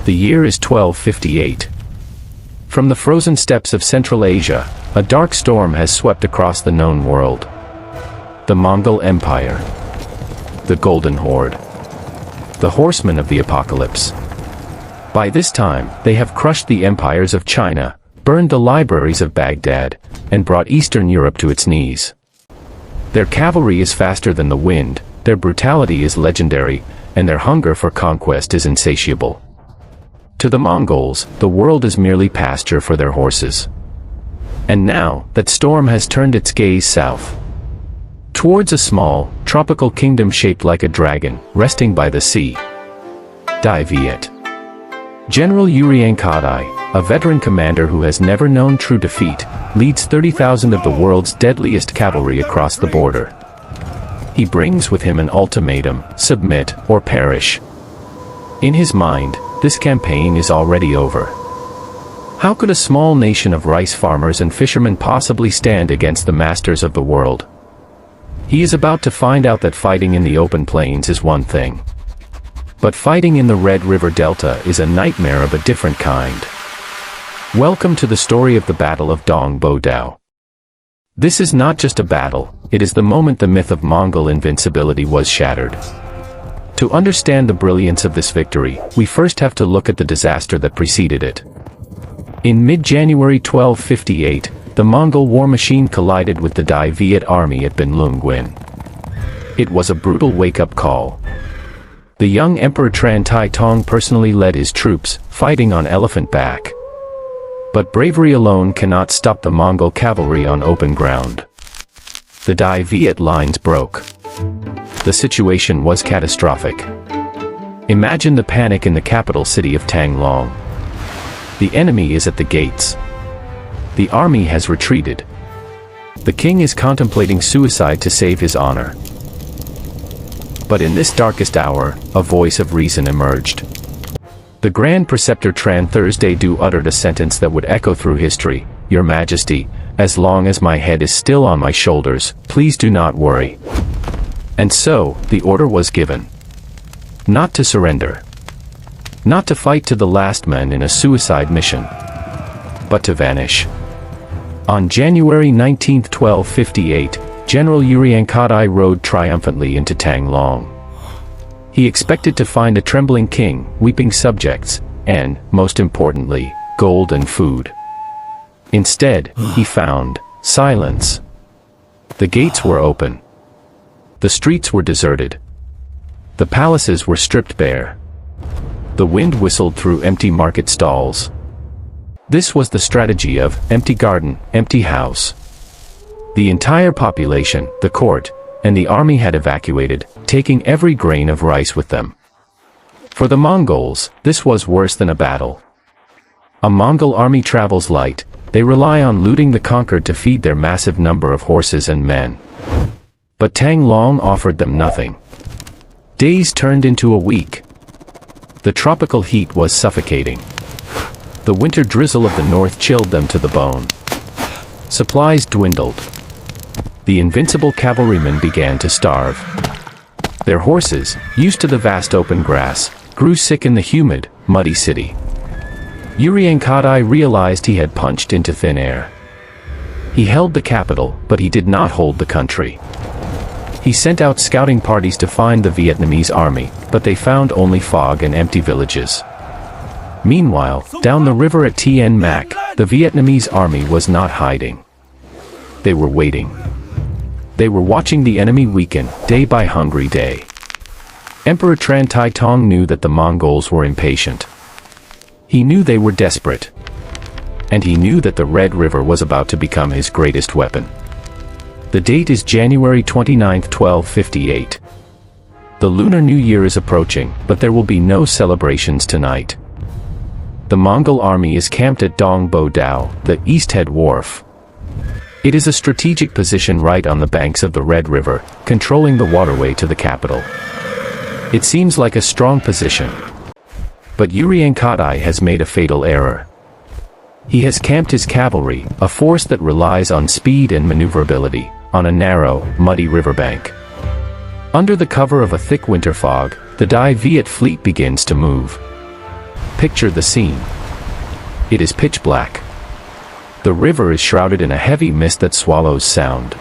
The year is 1258. From the frozen steppes of Central Asia, a dark storm has swept across the known world. The Mongol Empire. The Golden Horde. The horsemen of the apocalypse. By this time, they have crushed the empires of China, burned the libraries of Baghdad, and brought Eastern Europe to its knees. Their cavalry is faster than the wind, their brutality is legendary, and their hunger for conquest is insatiable. To the Mongols, the world is merely pasture for their horses. And now, that storm has turned its gaze south. Towards a small, tropical kingdom shaped like a dragon, resting by the sea. Dai Viet. General Uriyangqadai, a veteran commander who has never known true defeat, leads 30,000 of the world's deadliest cavalry across the border. He brings with him an ultimatum: submit or perish. In his mind, this campaign is already over. How could a small nation of rice farmers and fishermen possibly stand against the masters of the world? He is about to find out that fighting in the open plains is one thing. But fighting in the Red River Delta is a nightmare of a different kind. Welcome to the story of the Battle of Dong Bo Dau. This is not just a battle, it is the moment the myth of Mongol invincibility was shattered. To understand the brilliance of this victory, we first have to look at the disaster that preceded it. In mid-January 1258, the Mongol war machine collided with the Dai Viet army at Binlungwin. It was a brutal wake-up call. The young Emperor Tran Dynasty personally led his troops, fighting on elephant back. But bravery alone cannot stop the Mongol cavalry on open ground. The Dai Viet lines broke. The situation was catastrophic. Imagine the panic in the capital city of Tanglong. The enemy is at the gates. The army has retreated. The king is contemplating suicide to save his honor. But in this darkest hour, a voice of reason emerged. The Grand Preceptor Tran Dynasty uttered a sentence that would echo through history: "Your Majesty, as long as my head is still on my shoulders, please do not worry." And so, the order was given. Not to surrender. Not to fight to the last man in a suicide mission. But to vanish. On January 19, 1258, General Uriyangqadai rode triumphantly into Tanglong. He expected to find a trembling king, weeping subjects, and, most importantly, gold and food. Instead, he found silence. The gates were open. The streets were deserted. The palaces were stripped bare. The wind whistled through empty market stalls. This was the strategy of empty garden, empty house. The entire population, the court, and the army had evacuated, taking every grain of rice with them. For the Mongols, this was worse than a battle. A Mongol army travels light, they rely on looting the conquered to feed their massive number of horses and men. But Tanglong offered them nothing. Days turned into a week. The tropical heat was suffocating. The winter drizzle of the north chilled them to the bone. Supplies dwindled. The invincible cavalrymen began to starve. Their horses, used to the vast open grass, grew sick in the humid, muddy city. Uriyangqadai realized he had punched into thin air. He held the capital, but he did not hold the country. He sent out scouting parties to find the Vietnamese army, but they found only fog and empty villages. Meanwhile, down the river at Tien Mac, the Vietnamese army was not hiding. They were waiting. They were watching the enemy weaken, day by hungry day. Emperor Tran Dynasty knew that the Mongols were impatient. He knew they were desperate. And he knew that the Red River was about to become his greatest weapon. The date is January 29, 1258. The Lunar New Year is approaching, but there will be no celebrations tonight. The Mongol army is camped at Dong Bo Dau, the Easthead Wharf. It is a strategic position right on the banks of the Red River, controlling the waterway to the capital. It seems like a strong position. But Uriyangqadai has made a fatal error. He has camped his cavalry, a force that relies on speed and maneuverability, on a narrow, muddy riverbank. Under the cover of a thick winter fog, the Dai Viet fleet begins to move. Picture the scene. It is pitch black. The river is shrouded in a heavy mist that swallows sound.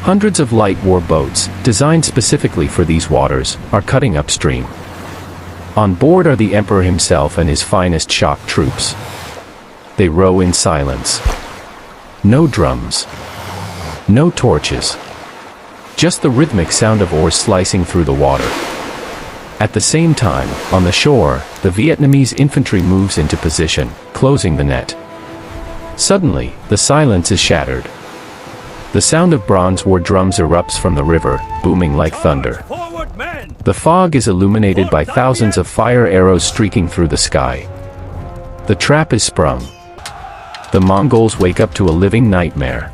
Hundreds of light war boats, designed specifically for these waters, are cutting upstream. On board are the emperor himself and his finest shock troops. They row in silence. No drums. No torches. Just the rhythmic sound of oars slicing through the water. At the same time, on the shore, the Vietnamese infantry moves into position, closing the net. Suddenly, the silence is shattered. The sound of bronze war drums erupts from the river, booming like thunder. The fog is illuminated by thousands of fire arrows streaking through the sky. The trap is sprung. The Mongols wake up to a living nightmare.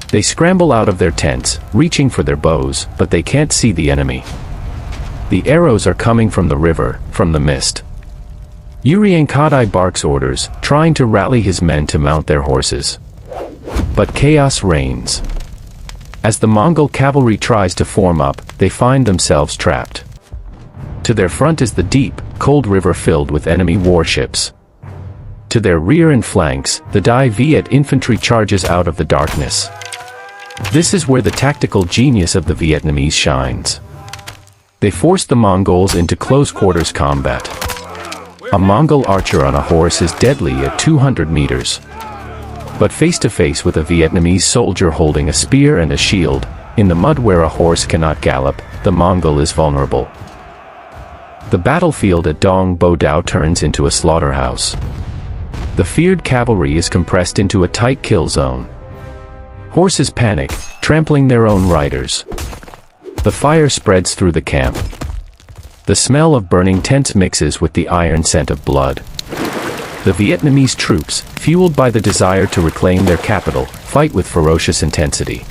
They scramble out of their tents, reaching for their bows, but they can't see the enemy. The arrows are coming from the river, from the mist. Uriyangqadai barks orders, trying to rally his men to mount their horses. But chaos reigns. As the Mongol cavalry tries to form up, they find themselves trapped. To their front is the deep, cold river filled with enemy warships. To their rear and flanks, the Dai Viet infantry charges out of the darkness. This is where the tactical genius of the Vietnamese shines. They force the Mongols into close-quarters combat. A Mongol archer on a horse is deadly at 200 meters. But face-to-face with a Vietnamese soldier holding a spear and a shield, in the mud where a horse cannot gallop, the Mongol is vulnerable. The battlefield at Dong Bo Dau turns into a slaughterhouse. The feared cavalry is compressed into a tight kill zone. Horses panic, trampling their own riders. The fire spreads through the camp. The smell of burning tents mixes with the iron scent of blood. The Vietnamese troops, fueled by the desire to reclaim their capital, fight with ferocious intensity.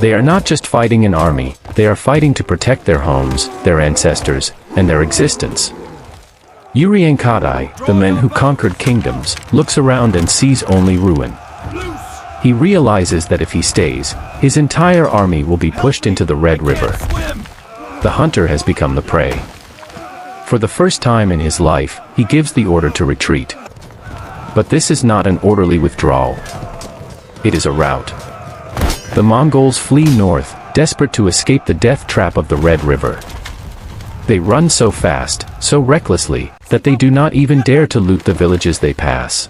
They are not just fighting an army, they are fighting to protect their homes, their ancestors, and their existence. Uriyangqadai, the man who conquered kingdoms, looks around and sees only ruin. He realizes that if he stays, his entire army will be pushed into the Red River. The hunter has become the prey. For the first time in his life, he gives the order to retreat. But this is not an orderly withdrawal. It is a rout. The Mongols flee north, desperate to escape the death trap of the Red River. They run so fast, so recklessly, that they do not even dare to loot the villages they pass.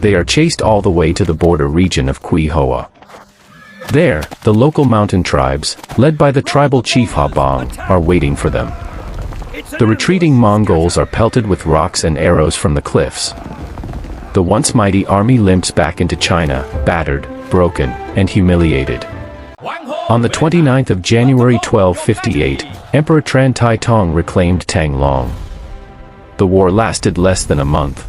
They are chased all the way to the border region of Quy Hoa. There, the local mountain tribes, led by the tribal chief Ha Bang, are waiting for them. The retreating Mongols are pelted with rocks and arrows from the cliffs. The once mighty army limps back into China, battered, broken, and humiliated. On the 29th of January 1258, Emperor Tran Tong reclaimed Tang Long. The war lasted less than a month.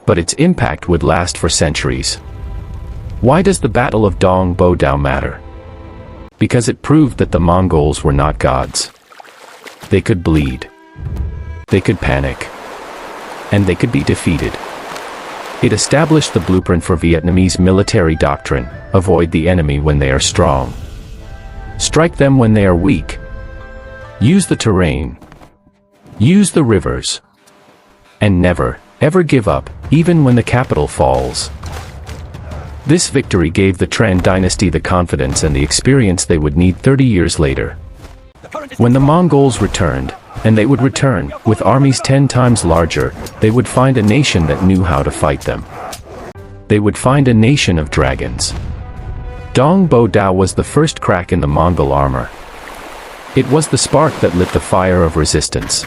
But its impact would last for centuries. Why does the Battle of Dong Bo Dau matter? Because it proved that the Mongols were not gods. They could bleed. They could panic. And they could be defeated. It established the blueprint for Vietnamese military doctrine: avoid the enemy when they are strong. Strike them when they are weak. Use the terrain. Use the rivers. And never, ever give up, even when the capital falls. This victory gave the Tran Dynasty the confidence and the experience they would need 30 years later. When the Mongols returned, and they would return, with armies 10 times larger, they would find a nation that knew how to fight them. They would find a nation of dragons. Dong Bo Dau was the first crack in the Mongol armor. It was the spark that lit the fire of resistance.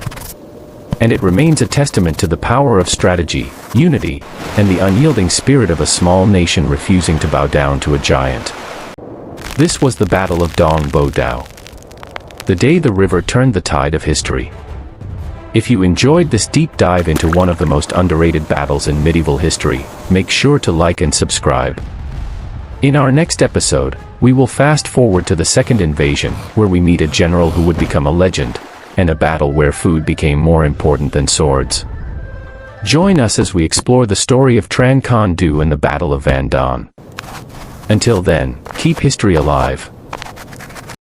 And it remains a testament to the power of strategy, unity, and the unyielding spirit of a small nation refusing to bow down to a giant. This was the Battle of Dong Bo Dau. The day the river turned the tide of history. If you enjoyed this deep dive into one of the most underrated battles in medieval history, make sure to like and subscribe. In our next episode, we will fast forward to the second invasion, where we meet a general who would become a legend, and a battle where food became more important than swords. Join us as we explore the story of Tran Dynasty and the Battle of Van Don. Until then, keep history alive.